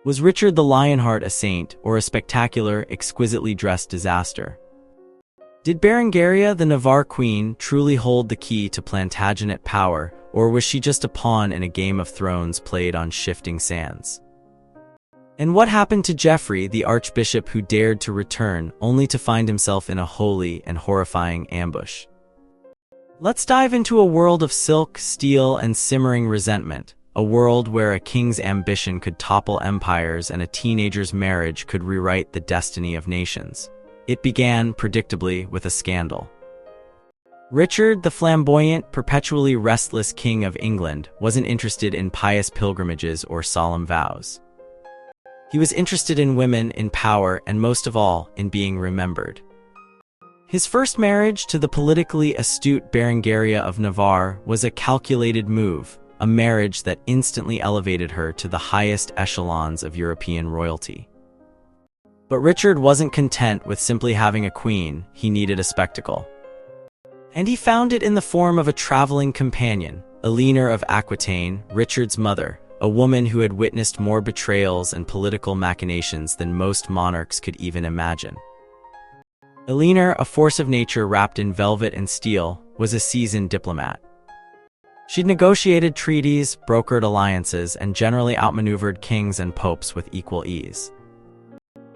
Was Richard the Lionheart a saint or a spectacular, exquisitely dressed disaster? Did Berengaria, the Navarre queen, truly hold the key to Plantagenet power, or was she just a pawn in a game of thrones played on shifting sands? And what happened to Geoffrey, the archbishop who dared to return, only to find himself in a holy and horrifying ambush? Let's dive into a world of silk, steel, and simmering resentment, a world where a king's ambition could topple empires and a teenager's marriage could rewrite the destiny of nations. It began, predictably, with a scandal. Richard, the flamboyant, perpetually restless king of England, wasn't interested in pious pilgrimages or solemn vows. He was interested in women, in power, and most of all, in being remembered. His first marriage to the politically astute Berengaria of Navarre was a calculated move, a marriage that instantly elevated her to the highest echelons of European royalty. But Richard wasn't content with simply having a queen, he needed a spectacle. And he found it in the form of a traveling companion, Eleanor of Aquitaine, Richard's mother, a woman who had witnessed more betrayals and political machinations than most monarchs could even imagine. Eleanor, a force of nature wrapped in velvet and steel, was a seasoned diplomat. She'd negotiated treaties, brokered alliances, and generally outmaneuvered kings and popes with equal ease.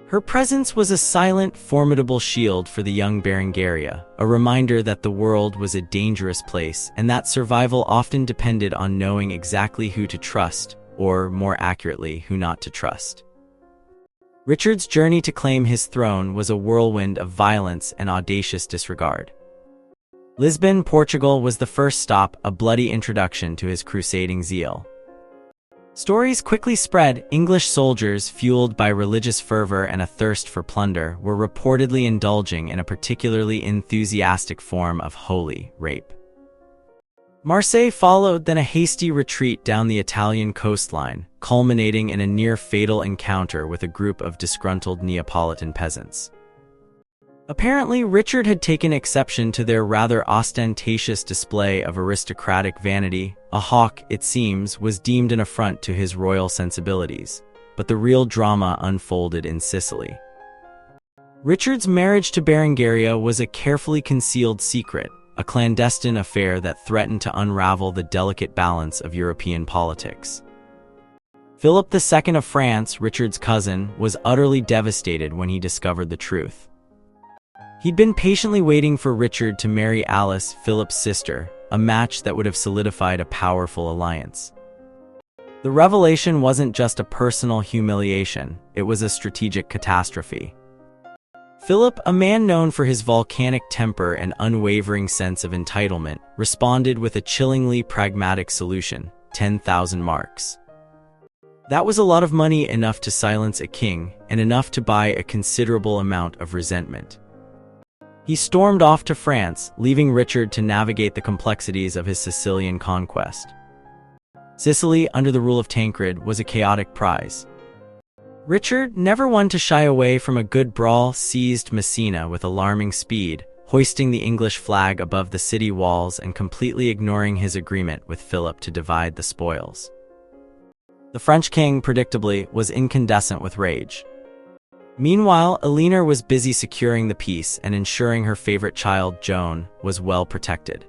Her presence was a silent, formidable shield for the young Berengaria, a reminder that the world was a dangerous place and that survival often depended on knowing exactly who to trust, or, more accurately, who not to trust. Richard's journey to claim his throne was a whirlwind of violence and audacious disregard. Lisbon, Portugal was the first stop, a bloody introduction to his crusading zeal. Stories quickly spread. English soldiers, fueled by religious fervor and a thirst for plunder, were reportedly indulging in a particularly enthusiastic form of holy rape. Marseille followed, then a hasty retreat down the Italian coastline, culminating in a near-fatal encounter with a group of disgruntled Neapolitan peasants. Apparently, Richard had taken exception to their rather ostentatious display of aristocratic vanity. A hawk, it seems, was deemed an affront to his royal sensibilities, but the real drama unfolded in Sicily. Richard's marriage to Berengaria was a carefully concealed secret, a clandestine affair that threatened to unravel the delicate balance of European politics. Philip II of France, Richard's cousin, was utterly devastated when he discovered the truth. He'd been patiently waiting for Richard to marry Alice, Philip's sister, a match that would have solidified a powerful alliance. The revelation wasn't just a personal humiliation, it was a strategic catastrophe. Philip, a man known for his volcanic temper and unwavering sense of entitlement, responded with a chillingly pragmatic solution: 10,000 marks. That was a lot of money, enough to silence a king, and enough to buy a considerable amount of resentment. He stormed off to France, leaving Richard to navigate the complexities of his Sicilian conquest. Sicily, under the rule of Tancred, was a chaotic prize. Richard, never one to shy away from a good brawl, seized Messina with alarming speed, hoisting the English flag above the city walls and completely ignoring his agreement with Philip to divide the spoils. The French king, predictably, was incandescent with rage. Meanwhile, Eleanor was busy securing the peace and ensuring her favorite child, Joan, was well protected.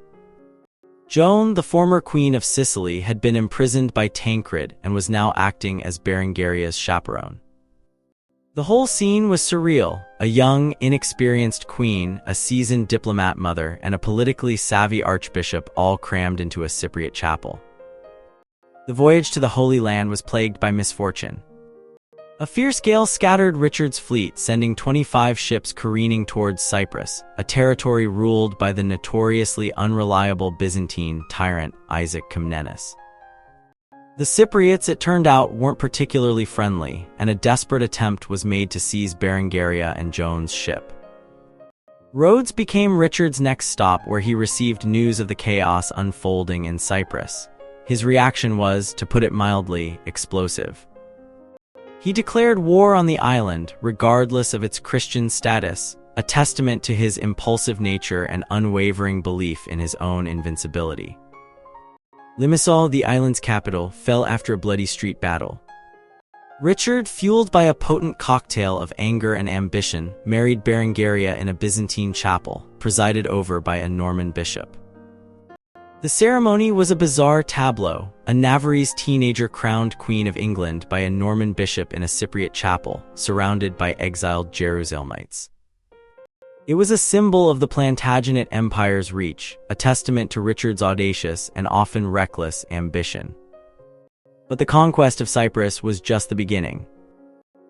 Joan, the former queen of Sicily, had been imprisoned by Tancred and was now acting as Berengaria's chaperone. The whole scene was surreal: a young, inexperienced queen, a seasoned diplomat mother, and a politically savvy archbishop all crammed into a Cypriot chapel. The voyage to the Holy Land was plagued by misfortune. A fierce gale scattered Richard's fleet, sending 25 ships careening towards Cyprus, a territory ruled by the notoriously unreliable Byzantine tyrant Isaac Comnenus. The Cypriots, it turned out, weren't particularly friendly, and a desperate attempt was made to seize Berengaria and Joan's ship. Rhodes became Richard's next stop, where he received news of the chaos unfolding in Cyprus. His reaction was, to put it mildly, explosive. He declared war on the island, regardless of its Christian status, a testament to his impulsive nature and unwavering belief in his own invincibility. Limassol, the island's capital, fell after a bloody street battle. Richard, fueled by a potent cocktail of anger and ambition, married Berengaria in a Byzantine chapel, presided over by a Norman bishop. The ceremony was a bizarre tableau, a Navarrese teenager crowned Queen of England by a Norman bishop in a Cypriot chapel, surrounded by exiled Jerusalemites. It was a symbol of the Plantagenet Empire's reach, a testament to Richard's audacious and often reckless ambition. But the conquest of Cyprus was just the beginning.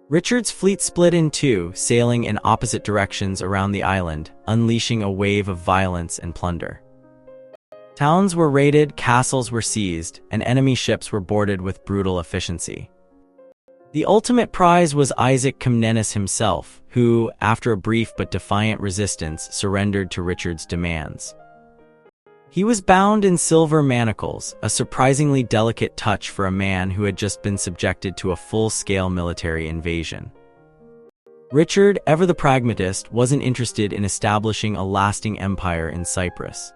Richard's fleet split in two, sailing in opposite directions around the island, unleashing a wave of violence and plunder. Towns were raided, castles were seized, and enemy ships were boarded with brutal efficiency. The ultimate prize was Isaac Comnenus himself, who, after a brief but defiant resistance, surrendered to Richard's demands. He was bound in silver manacles, a surprisingly delicate touch for a man who had just been subjected to a full-scale military invasion. Richard, ever the pragmatist, wasn't interested in establishing a lasting empire in Cyprus.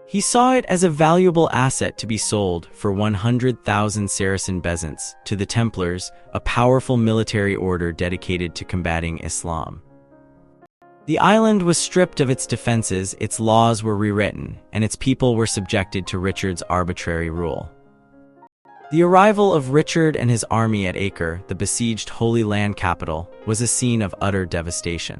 He saw it as a valuable asset to be sold for 100,000 Saracen bezants to the Templars, a powerful military order dedicated to combating Islam. The island was stripped of its defenses, its laws were rewritten, and its people were subjected to Richard's arbitrary rule. The arrival of Richard and his army at Acre, the besieged Holy Land capital, was a scene of utter devastation.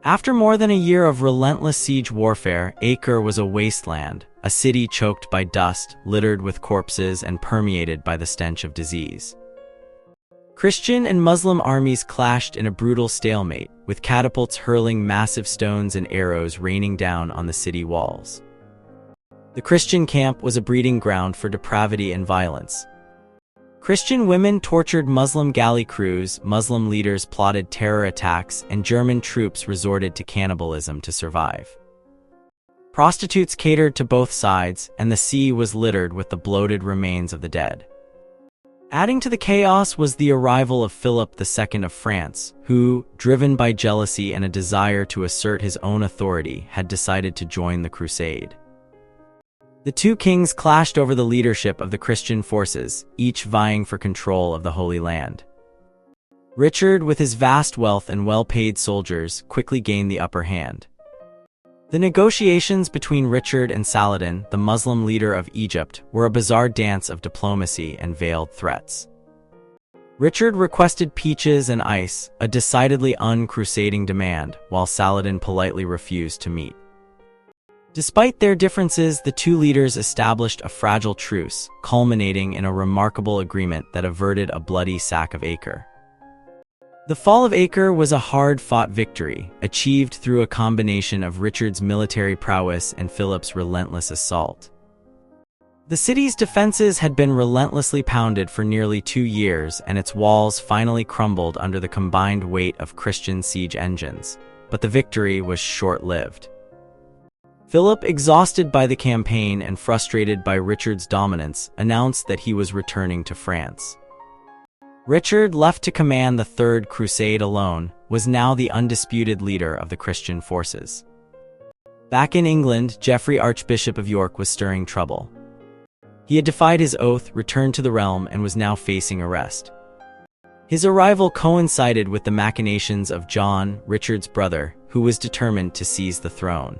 After more than a year of relentless siege warfare, Acre was a wasteland, a city choked by dust, littered with corpses, and permeated by the stench of disease. Christian and Muslim armies clashed in a brutal stalemate, with catapults hurling massive stones and arrows raining down on the city walls. The Christian camp was a breeding ground for depravity and violence. Christian women tortured Muslim galley crews, Muslim leaders plotted terror attacks, and German troops resorted to cannibalism to survive. Prostitutes catered to both sides, and the sea was littered with the bloated remains of the dead. Adding to the chaos was the arrival of Philip II of France, who, driven by jealousy and a desire to assert his own authority, had decided to join the Crusade. The two kings clashed over the leadership of the Christian forces, each vying for control of the Holy Land. Richard, with his vast wealth and well-paid soldiers, quickly gained the upper hand. The negotiations between Richard and Saladin, the Muslim leader of Egypt, were a bizarre dance of diplomacy and veiled threats. Richard requested peaches and ice, a decidedly un-crusading demand, while Saladin politely refused to meet. Despite their differences, the two leaders established a fragile truce, culminating in a remarkable agreement that averted a bloody sack of Acre. The fall of Acre was a hard-fought victory, achieved through a combination of Richard's military prowess and Philip's relentless assault. The city's defenses had been relentlessly pounded for nearly 2 years, and its walls finally crumbled under the combined weight of Christian siege engines, but the victory was short-lived. Philip, exhausted by the campaign and frustrated by Richard's dominance, announced that he was returning to France. Richard, left to command the Third Crusade alone, was now the undisputed leader of the Christian forces. Back in England, Geoffrey, Archbishop of York, was stirring trouble. He had defied his oath, returned to the realm, and was now facing arrest. His arrival coincided with the machinations of John, Richard's brother, who was determined to seize the throne.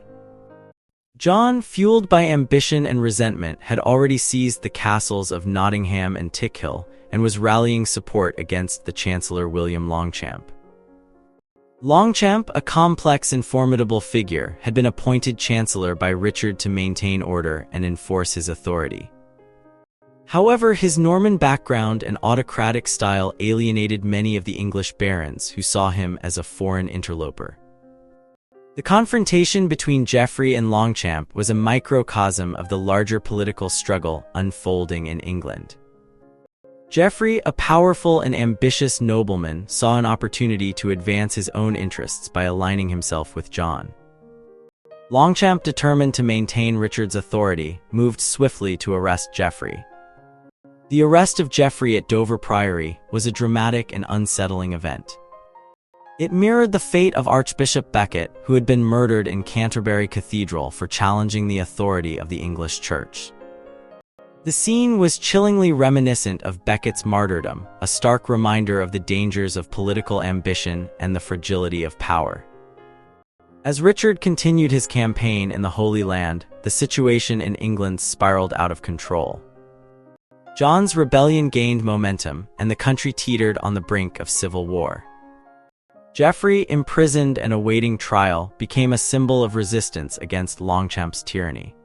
John, fueled by ambition and resentment, had already seized the castles of Nottingham and Tickhill, and was rallying support against the Chancellor William Longchamp. Longchamp, a complex and formidable figure, had been appointed Chancellor by Richard to maintain order and enforce his authority. However, his Norman background and autocratic style alienated many of the English barons who saw him as a foreign interloper. The confrontation between Geoffrey and Longchamp was a microcosm of the larger political struggle unfolding in England. Geoffrey, a powerful and ambitious nobleman, saw an opportunity to advance his own interests by aligning himself with John. Longchamp, determined to maintain Richard's authority, moved swiftly to arrest Geoffrey. The arrest of Geoffrey at Dover Priory was a dramatic and unsettling event. It mirrored the fate of Archbishop Becket, who had been murdered in Canterbury Cathedral for challenging the authority of the English Church. The scene was chillingly reminiscent of Beckett's martyrdom, a stark reminder of the dangers of political ambition and the fragility of power. As Richard continued his campaign in the Holy Land, the situation in England spiraled out of control. John's rebellion gained momentum, and the country teetered on the brink of civil war. Geoffrey, imprisoned and awaiting trial, became a symbol of resistance against Longchamp's tyranny.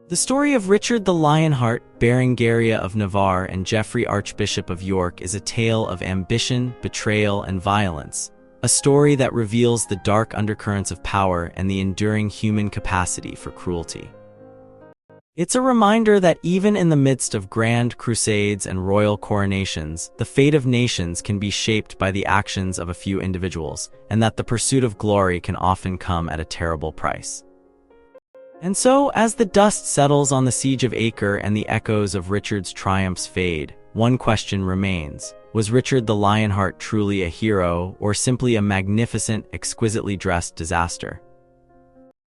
The story of Richard the Lionheart, Berengaria of Navarre, and Geoffrey, Archbishop of York, is a tale of ambition, betrayal, and violence, a story that reveals the dark undercurrents of power and the enduring human capacity for cruelty. It's a reminder that even in the midst of grand crusades and royal coronations, the fate of nations can be shaped by the actions of a few individuals, and that the pursuit of glory can often come at a terrible price. And so, as the dust settles on the siege of Acre and the echoes of Richard's triumphs fade, one question remains. Was Richard the Lionheart truly a hero, or simply a magnificent, exquisitely dressed disaster?